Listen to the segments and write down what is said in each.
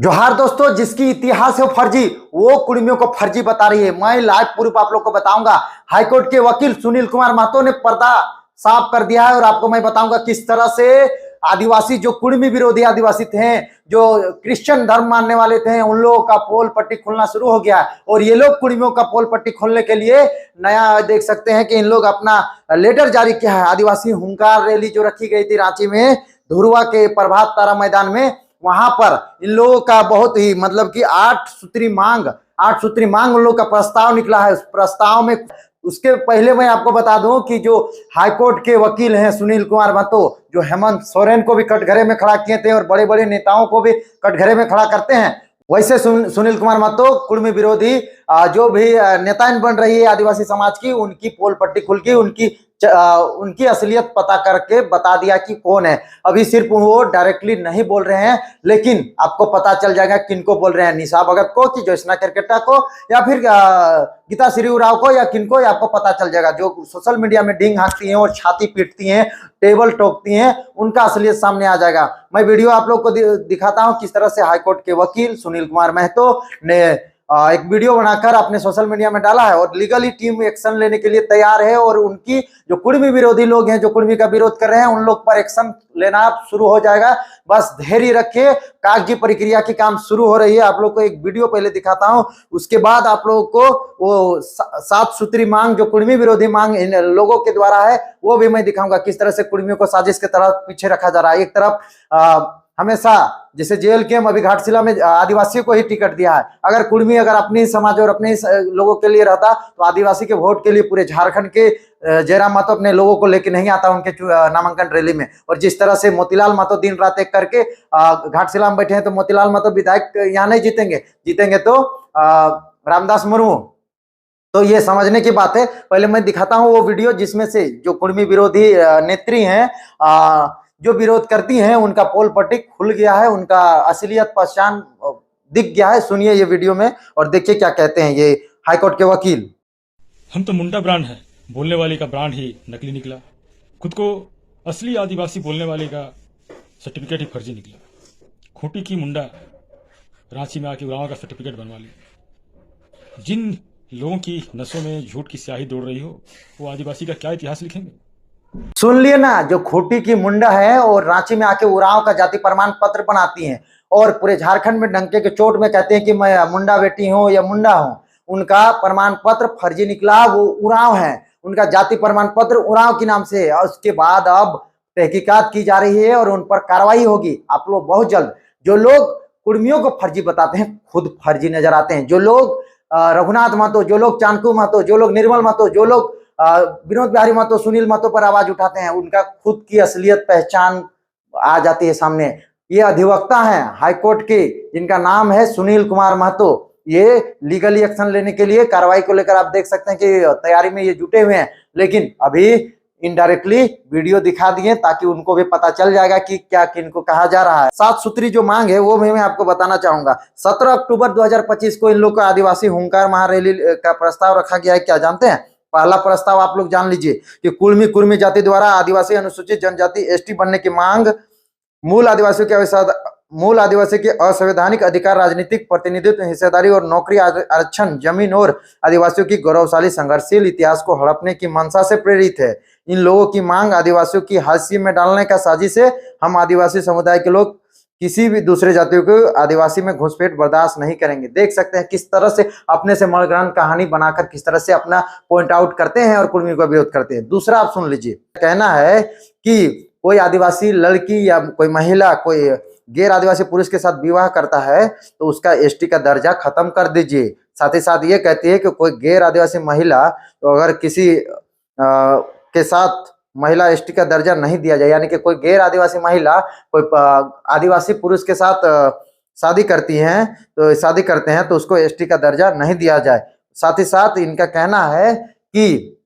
जोहार दोस्तों, जिसकी इतिहास है फर्जी, वो कुड़मियों को फर्जी बता रही है। मैं लाइव प्रूफ आप लोग को बताऊंगा। हाईकोर्ट के वकील सुनील कुमार महतो ने पर्दा साफ कर दिया है और आपको मैं बताऊंगा किस तरह से आदिवासी, जो कुड़मी विरोधी आदिवासी थे, जो क्रिश्चियन धर्म मानने वाले थे, उन लोगों का पोल पट्टी खुलना शुरू हो गया है। और ये लोग कुड़मियों का पोल पट्टी खोलने के लिए नया देख सकते हैं कि इन लोग अपना लेटर जारी किया है। आदिवासी हुंकार रैली जो रखी गई थी रांची में, धुरवा के प्रभात तारा मैदान में, वहां पर इन लोगों का बहुत ही मतलब कि 8 सूत्री मांग उन लोगों का प्रस्ताव निकला है। उस प्रस्ताव में, उसके पहले मैं आपको बता दूं कि जो हाईकोर्ट के वकील हैं सुनील कुमार महतो, जो हेमंत सोरेन को भी कटघरे में खड़ा किए थे और बड़े बड़े नेताओं को भी कटघरे में खड़ा करते हैं, वैसे सुनील कुमार महतो कुड़मी विरोधी जो भी नेताएं बन रही है आदिवासी समाज की, उनकी पोल पट्टी खुल के उनकी असलियत पता करके बता दिया कि कौन है। अभी सिर्फ वो डायरेक्टली नहीं बोल रहे हैं, लेकिन आपको पता चल जाएगा किनको बोल रहे हैं, निशा भगत को कि ज्योत्सना केरकेट्टा को या फिर गीता श्री उरांव को या किनको, या आपको पता चल जाएगा। जो सोशल मीडिया में डींग हाँकती हैं और छाती पीटती हैं, टेबल ठोकती हैं, उनका असलियत सामने आ जाएगा। मैं वीडियो आप लोग को दिखाता हूं किस तरह से हाईकोर्ट के वकील सुनील कुमार महतो ने एक वीडियो बनाकर अपने सोशल मीडिया में डाला है और लीगली टीम एक्शन लेने के लिए तैयार है। और उनकी जो कुड़मी विरोधी लोग हैं, जो कुड़मी का विरोध कर रहे हैं, उन लोग पर एक्शन लेना शुरू हो जाएगा। बस धैर्य रखिए, कागजी प्रक्रिया की काम शुरू हो रही है। आप लोग को एक वीडियो पहले दिखाता हूं, उसके बाद आप लोगों को वो 7 सूत्री मांग, जो कुड़मी विरोधी मांग इन लोगों के द्वारा है, वो भी मैं दिखाऊंगा किस तरह से कुड़मियों को साजिश के तरह पीछे रखा जा रहा है। एक तरफ हमेशा जैसे जेल के अभी घाटशिला में आदिवासियों को ही टिकट दिया है। अगर कुड़मी अगर अपने समाज और अपने लोगों के लिए रहता तो आदिवासी के वोट के लिए पूरे झारखंड के जयराम महतो अपने लोगों को लेके नहीं आता उनके नामांकन रैली में। और जिस तरह से मोतीलाल महतो दिन रात एक करके घाटशिला में बैठे हैं, तो मोतीलाल महतो विधायक यहाँ नहीं जीतेंगे तो रामदास मुर्मू। तो ये समझने की बात है। पहले मैं दिखाता हूँ वो वीडियो जिसमें से जो कुड़मी विरोधी नेत्री हैं, जो विरोध करती हैं, उनका पोल पट्टी खुल गया है, उनका असलियत पहचान दिख गया है। सुनिए ये वीडियो में और देखिए क्या कहते हैं ये हाईकोर्ट के वकील। हम तो मुंडा ब्रांड है, बोलने वाले का ब्रांड ही नकली निकला। खुद को असली आदिवासी बोलने वाले का सर्टिफिकेट ही फर्जी निकला। खूंटी की मुंडा रांची में आके उरांव का सर्टिफिकेट बनवा लिया। जिन लोगों की नसों में झूठ की स्याही दौड़ रही हो, वो आदिवासी का क्या इतिहास लिखेंगे? सुन लिए ना, जो खूंटी की मुंडा है और रांची में आके उरांव का जाति प्रमाण पत्र बनाती हैं और पूरे झारखंड में डंके के चोट में कहते हैं कि मैं मुंडा बेटी हूं या मुंडा हूं, उनका प्रमाण पत्र फर्जी निकला। वो उरांव है, उनका जाति प्रमाण पत्र उरांव के नाम से है। और उसके बाद अब तहकीकात की जा रही है और उन पर कार्रवाई होगी। आप लोग बहुत जल्द, जो लोग कुड़मियों को फर्जी बताते हैं, खुद फर्जी नजर आते हैं। जो लोग रघुनाथ महतो, जो लोग चाणकू महतो, जो लोग निर्मल महतो, जो लोग विनोद बिहारी महतो, सुनील महतो पर आवाज उठाते हैं, उनका खुद की असलियत पहचान आ जाती है सामने। ये अधिवक्ता हैं हाईकोर्ट के, जिनका नाम है सुनील कुमार महतो। ये लीगली एक्शन लेने के लिए, कार्रवाई को लेकर आप देख सकते हैं कि तैयारी में ये जुटे हुए हैं। लेकिन अभी इनडायरेक्टली वीडियो दिखा दिए ताकि उनको भी पता चल जाएगा कि क्या किनको कहा जा रहा है। 7 सूत्री जो मांग है वो मैं आपको बताना चाहूंगा। 17 अक्टूबर 2025 को इन लोग का आदिवासी हुंकार महारैली का प्रस्ताव रखा गया है। क्या जानते हैं? पहला प्रस्ताव आप लोग जान लीजिए कि कुड़मी जाति द्वारा आदिवासी अनुसूचित जनजाति एसटी बनने की मांग, मूल आदिवासी के असंवैधानिक अधिकार, राजनीतिक प्रतिनिधित्व, हिस्सेदारी और नौकरी आरक्षण, जमीन और आदिवासियों की गौरवशाली संघर्षशील इतिहास को हड़पने की मंशा से प्रेरित है। इन लोगों की मांग आदिवासियों की हाशिए में डालने का साजिश है। हम आदिवासी समुदाय के लोग किसी भी दूसरे जातियों को आदिवासी में घुसपैठ बर्दाश्त नहीं करेंगे। देख सकते हैं किस तरह से अपने से मर्गरान कहानी बनाकर किस तरह से अपना पॉइंट आउट करते हैं और कुड़मी का विरोध करते हैं। दूसरा आप सुन लीजिए, कहना है कि कोई आदिवासी लड़की या कोई महिला कोई गैर आदिवासी पुरुष के साथ विवाह करता है तो उसका एसटी का दर्जा खत्म कर दीजिए। साथ ही साथ ये कहती है कि कोई गैर आदिवासी महिला तो अगर किसी के साथ महिला एसटी का दर्जा नहीं दिया जाए, यानी कि कोई गैर आदिवासी महिला कोई आदिवासी पुरुष के साथ शादी करते हैं तो उसको एसटी का दर्जा नहीं दिया जाए। साथ ही साथ इनका कहना है कि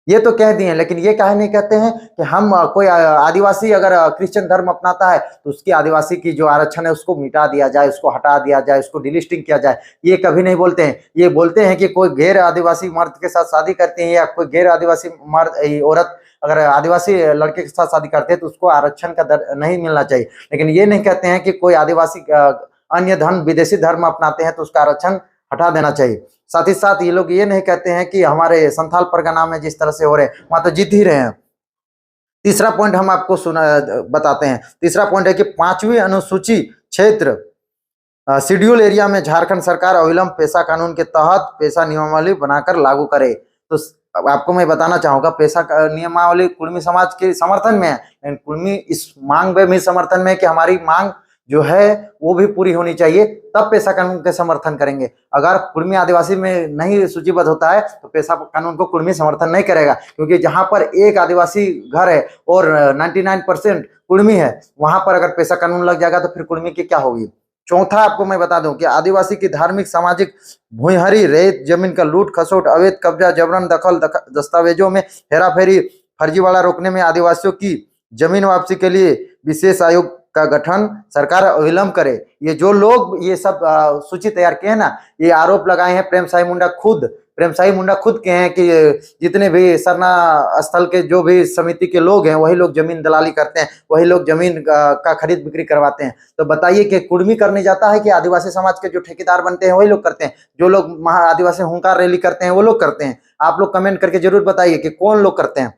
ये तो कह दिए, लेकिन ये कहे नहीं कहते हैं कि हम कोई आदिवासी अगर क्रिश्चियन धर्म अपनाता है तो उसकी आदिवासी की जो आरक्षण है उसको मिटा दिया जाए, उसको हटा दिया जाए, उसको डिलिस्टिंग किया जाए। ये कभी नहीं बोलते हैं। ये बोलते हैं कि कोई गैर आदिवासी मर्द के साथ शादी करती है या कोई गैर आदिवासी मर्द औरत अगर आदिवासी लड़के के साथ शादी करते हैं तो उसको आरक्षण का नहीं मिलना चाहिए। लेकिन ये नहीं कहते हैं कि कोई आदिवासी अन्य धर्म विदेशी धर्म अपनाते हैं तो उसका आरक्षण हटा देना चाहिए। साथ ही साथ ये लोग ये नहीं कहते हैं कि हमारे संथाल परगना में जिस तरह से हो रहे हैं वहां तो जीत ही रहे हैं। तीसरा पॉइंट हम आपको बताते हैं। तीसरा पॉइंट है कि 5वीं अनुसूची क्षेत्र शेड्यूल एरिया में झारखंड सरकार अविलंब पेशा कानून के तहत पेशा नियमावली बनाकर लागू करे। तो अब आपको मैं बताना चाहूंगा, पेशा नियमावली कुर्मी समाज के समर्थन में है, लेकिन कुर्मी इस मांग में भी समर्थन में है कि हमारी मांग जो है वो भी पूरी होनी चाहिए, तब पेशा कानून के समर्थन करेंगे। अगर कुर्मी आदिवासी में नहीं सूचीबद्ध होता है तो पेशा कानून को कुर्मी समर्थन नहीं करेगा, क्योंकि जहां पर एक आदिवासी घर है और 99% कुर्मी है, वहां पर अगर पेशा कानून लग जाएगा तो फिर कुर्मी की क्या होगी। चौथा आपको मैं बता दूं कि आदिवासी की धार्मिक सामाजिक भूइहरी रेत जमीन का लूट खसोट अवैध कब्जा जबरन दखल दस्तावेजों में हेराफेरी फर्जीवाड़ा रोकने में आदिवासियों की जमीन वापसी के लिए विशेष आयोग का गठन सरकार अविलंब करे। ये जो लोग ये सब सूची तैयार किए हैं ना, ये आरोप लगाए हैं प्रेमसाई मुंडा खुद के हैं कि जितने भी सरना स्थल के जो भी समिति के लोग हैं वही लोग जमीन दलाली करते हैं, वही लोग जमीन का खरीद बिक्री करवाते हैं। तो बताइए कि कुर्मी करने जाता है कि आदिवासी समाज के जो ठेकेदार बनते हैं वही लोग करते हैं, जो लोग महा आदिवासी हुंकार रैली करते हैं वो लोग करते हैं। आप लोग कमेंट करके जरूर बताइए कि कौन लोग करते हैं।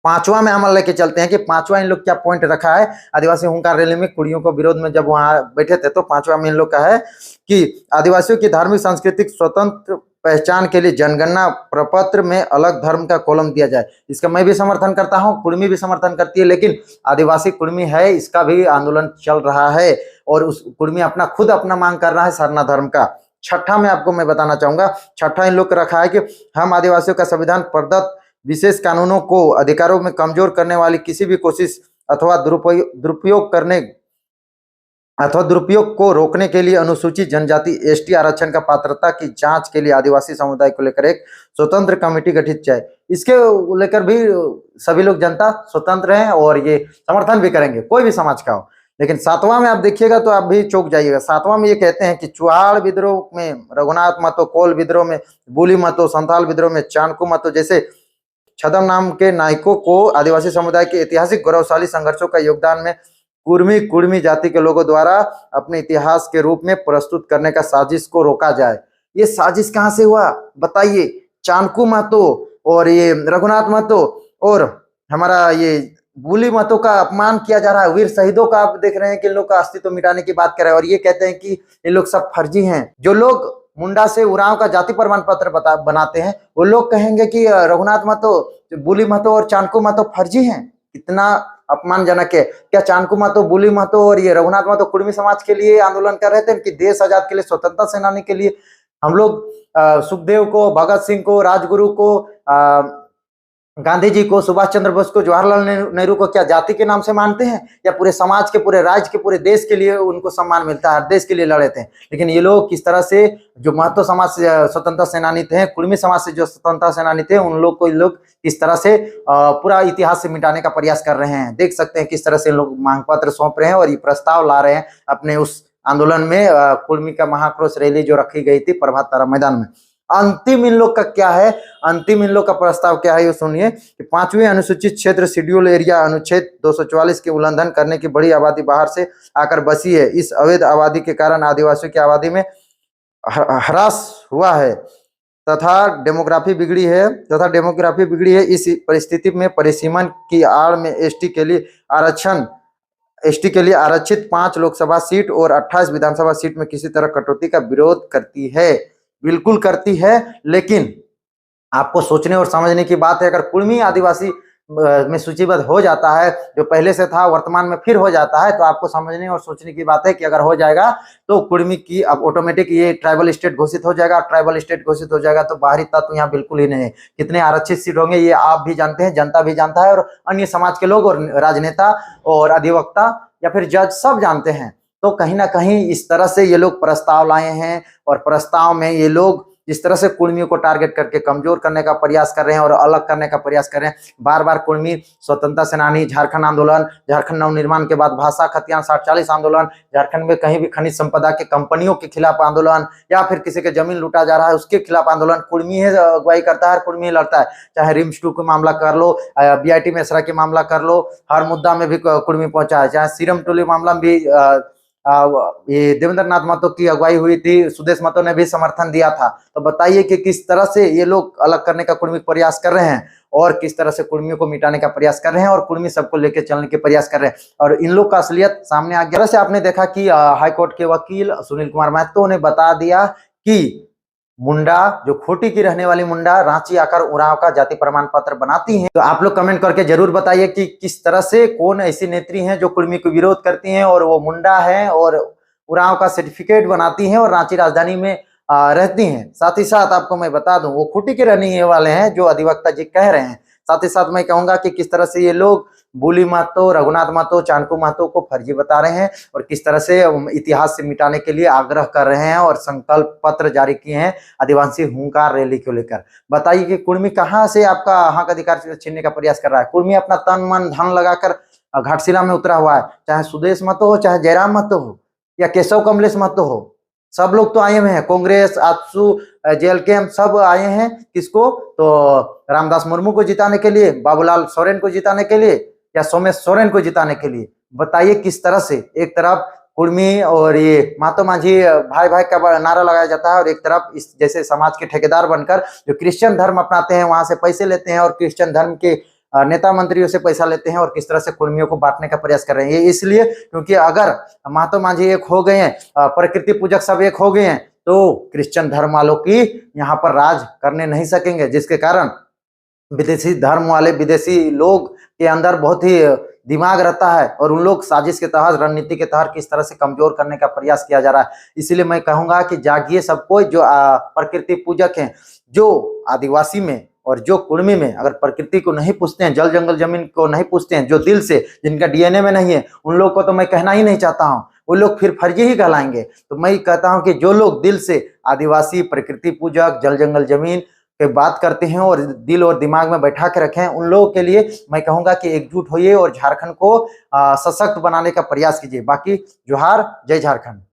पांचवा में हम लेके चलते हैं कि पांचवा इन लोग क्या पॉइंट रखा है आदिवासी हुंकार रैली में कुड़ियों को विरोध में जब वहां बैठे थे, तो पांचवा में इन लोग का है कि आदिवासियों की धार्मिक सांस्कृतिक स्वतंत्र पहचान के लिए जनगणना प्रपत्र में अलग धर्म का कॉलम दिया जाए। इसका मैं भी समर्थन करता हूं, कुर्मी भी समर्थन करती है, लेकिन आदिवासी कुर्मी है इसका भी आंदोलन चल रहा है और उस कुर्मी अपना मांग कर रहा है सरना धर्म का। छठा में आपको मैं बताना चाहूंगा, छठा इन लोग का रखा है कि हम आदिवासियों का संविधान प्रदत्त विशेष कानूनों को अधिकारों में कमजोर करने वाली किसी भी कोशिश अथवा दुरुपयोग को रोकने के लिए अनुसूचित जनजाति एसटी आरक्षण का पात्रता की जांच के लिए आदिवासी समुदाय को लेकर एक स्वतंत्र कमेटी गठित जाए। इसके लेकर भी सभी लोग जनता स्वतंत्र हैं और ये समर्थन भी करेंगे, कोई भी समाज का हो। लेकिन सातवां में आप देखिएगा तो आप भी चौंक जाइएगा। सातवां में ये कहते हैं कि चुहाड़ विद्रोह में रघुनाथ महतो, कोल विद्रोह में बुली महतो, संथाल विद्रोह में चाणकू महतो जैसे छदम नाम के नायकों को आदिवासी समुदाय के ऐतिहासिक गौरवशाली संघर्षों का योगदान में कुर्मी जाति के लोगों द्वारा अपने इतिहास के रूप में प्रस्तुत करने का साजिश को रोका जाए। ये साजिश कहां से हुआ बताइए? चाणकू महतो और ये रघुनाथ महतो और हमारा ये बुली महतो का अपमान किया जा रहा है। वीर शहीदों का आप देख रहे हैं कि इन लोग का अस्तित्व मिटाने की बात कर रहे हैं और ये कहते हैं कि ये लोग सब फर्जी हैं। जो लोग मुंडा से उरांव का जाति प्रमाण पत्र बनाते हैं वो लोग कहेंगे कि रघुनाथ महतो, बुली महतो और चाणकू महतो फर्जी हैं। कितना अपमानजनक है। क्या चाणकू महतो, बुली महतो और ये रघुनाथ महतो कुर्मी समाज के लिए आंदोलन कर रहे थे कि देश आजाद के लिए, स्वतंत्रता सेनानी के लिए? हम लोग सुखदेव को, भगत सिंह को, राजगुरु को, गांधी जी को, सुभाष चंद्र बोस को, जवाहरलाल नेहरू को क्या जाति के नाम से मानते हैं? या पूरे समाज के, पूरे राज्य के, पूरे देश के लिए उनको सम्मान मिलता है, देश के लिए लड़े थे। लेकिन ये लोग किस तरह से जो महतो समाज से स्वतंत्रता सेनानी थे, कुर्मी समाज से जो स्वतंत्रता सेनानी थे, उन लोग को इन लोग किस तरह से पूरा इतिहास से मिटाने का प्रयास कर रहे हैं। देख सकते हैं किस तरह से इन लोग मांग पत्र सौंप रहे हैं और ये प्रस्ताव ला रहे हैं अपने उस आंदोलन में, कुर्मी का महाक्रोश रैली जो रखी गई थी प्रभात तारा मैदान में। अंतिम इन लोग का क्या है, अंतिम इन लोग का प्रस्ताव क्या है ये सुनिए कि 5वीं अनुसूचित क्षेत्र शेड्यूल एरिया अनुच्छेद 244 के उल्लंघन करने की बड़ी आबादी बाहर से आकर बसी है। इस अवैध आबादी के कारण आदिवासियों की आबादी में ह्रास हुआ है तथा डेमोग्राफी बिगड़ी है। इस परिस्थिति में परिसीमन की आड़ में एसटी के लिए आरक्षित 5 लोकसभा सीट और 28 विधानसभा सीट में किसी तरह कटौती का विरोध करती है। बिल्कुल करती है, लेकिन आपको सोचने और समझने की बात है। अगर कुर्मी आदिवासी में सूचीबद्ध हो जाता है, जो पहले से था वर्तमान में फिर हो जाता है, तो आपको समझने और सोचने की बात है कि अगर हो जाएगा तो कुर्मी की अब ऑटोमेटिक ये ट्राइबल स्टेट घोषित हो जाएगा। ट्राइबल स्टेट घोषित हो जाएगा तो बाहरी तत्व यहाँ बिल्कुल ही नहीं है। कितने आरक्षित सीट होंगे ये आप भी जानते हैं, जनता भी जानता है और अन्य समाज के लोग और राजनेता और अधिवक्ता या फिर जज सब जानते हैं। तो कहीं ना कहीं इस तरह से ये लोग प्रस्ताव लाए हैं और प्रस्ताव में ये लोग जिस तरह से कुर्मियों को टारगेट करके कमजोर करने का प्रयास कर रहे हैं और अलग करने का प्रयास कर रहे हैं। बार बार कुर्मी स्वतंत्रता सेनानी, झारखंड आंदोलन, झारखंड नवनिर्माण के बाद भाषा खतियान 60-40 आंदोलन, झारखंड में कहीं भी खनिज संपदा के कंपनियों के खिलाफ आंदोलन या फिर किसी के जमीन लूटा जा रहा है उसके खिलाफ आंदोलन, कुर्मी ही अगुवाई करता है, कुर्मी ही लड़ता है। चाहे रिम्स 2 का मामला कर लो, BIT मेसरा के मामला कर लो, हर मुद्दा में भी कुर्मी पहुंचा है। चाहे सीरम टोली मामला भी ये देवेंद्र नाथ महतो की अगुवाई हुई थी, सुदेश महतो ने भी समर्थन दिया था। तो बताइए कि किस तरह से ये लोग अलग करने का कुर्मी प्रयास कर रहे हैं और किस तरह से कुर्मियों को मिटाने का प्रयास कर रहे हैं और कुर्मी सबको लेकर चलने के प्रयास कर रहे हैं, और इन लोग का असलियत सामने आ गया। तरह से आपने देखा कि हाईकोर्ट के वकील सुनील कुमार महतो ने बता दिया कि मुंडा, जो खोटी की रहने वाली मुंडा, रांची आकर उरांव का जाति प्रमाण पत्र बनाती हैं। तो आप लोग कमेंट करके जरूर बताइए कि किस तरह से, कौन ऐसी नेत्री हैं जो कुर्मी को विरोध करती हैं और वो मुंडा है और उरांव का सर्टिफिकेट बनाती हैं और रांची राजधानी में रहती हैं। साथ ही साथ आपको मैं बता दूं, वो खोटी के रहने वाले हैं जो अधिवक्ता जी कह रहे हैं। साथ ही साथ मैं कहूंगा कि किस तरह से ये लोग बुली महतो, रघुनाथ महतो, चाणकू महतो को फर्जी बता रहे हैं और किस तरह से इतिहास से मिटाने के लिए आग्रह कर रहे हैं और संकल्प पत्र जारी किए हैं आदिवासी हुंकार रैली को लेकर। बताइए कि कुर्मी कहां से आपका हक अधिकार छीनने का प्रयास कर रहा है। कुर्मी अपना तन मन धन लगाकर घाटशिला में उतरा हुआ है, चाहे सुदेश महतो हो, चाहे जयराम महतो हो या केशव कमलेश महतो हो। सब लोग तो आए हुए हैं, कांग्रेस, आजसू, जेएलके सब आए हैं किसको, तो रामदास मुर्मू को जिताने के लिए, बाबूलाल सोरेन को जिताने के लिए या सोमेश सोरेन को जिताने के लिए। बताइए किस तरह से एक तरफ कुर्मी और ये महतो माझी भाई भाई का नारा लगाया जाता है और एक तरफ इस जैसे समाज के ठेकेदार बनकर जो क्रिश्चियन धर्म अपनाते हैं वहां से पैसे लेते हैं और क्रिश्चियन धर्म के नेता मंत्रियों से पैसा लेते हैं और किस तरह से कुर्मियों को बांटने का प्रयास कर रहे हैं। ये इसलिए क्योंकि अगर महतो माझी एक हो गए हैं, प्रकृति पूजक सब एक हो गए हैं, तो क्रिश्चियन धर्म वालों की यहाँ पर राज करने नहीं सकेंगे, जिसके कारण विदेशी धर्म वाले विदेशी लोग के अंदर बहुत ही दिमाग रहता है और उन लोग साजिश के तहत, रणनीति के तहत किस तरह से कमजोर करने का प्रयास किया जा रहा है। इसीलिए मैं कहूंगा कि जागिए सबको, जो प्रकृति पूजक हैं, जो आदिवासी में और जो कुर्मी में अगर प्रकृति को नहीं पूछते हैं, जल जंगल जमीन को नहीं पूछते हैं, जो दिल से, जिनका डीएनए में नहीं है, उन लोग को तो मैं कहना ही नहीं चाहता हूं, वो लोग फिर फर्जी ही कहलाएंगे। तो मैं कहता हूं कि जो लोग दिल से आदिवासी, प्रकृति पूजक, जल जंगल जमीन के बात करते हैं और दिल और दिमाग में बैठा के रखे हैं, उन लोगों के लिए मैं कहूंगा कि एकजुट होइए और झारखंड को सशक्त बनाने का प्रयास कीजिए। बाकी जोहार, जय झारखंड।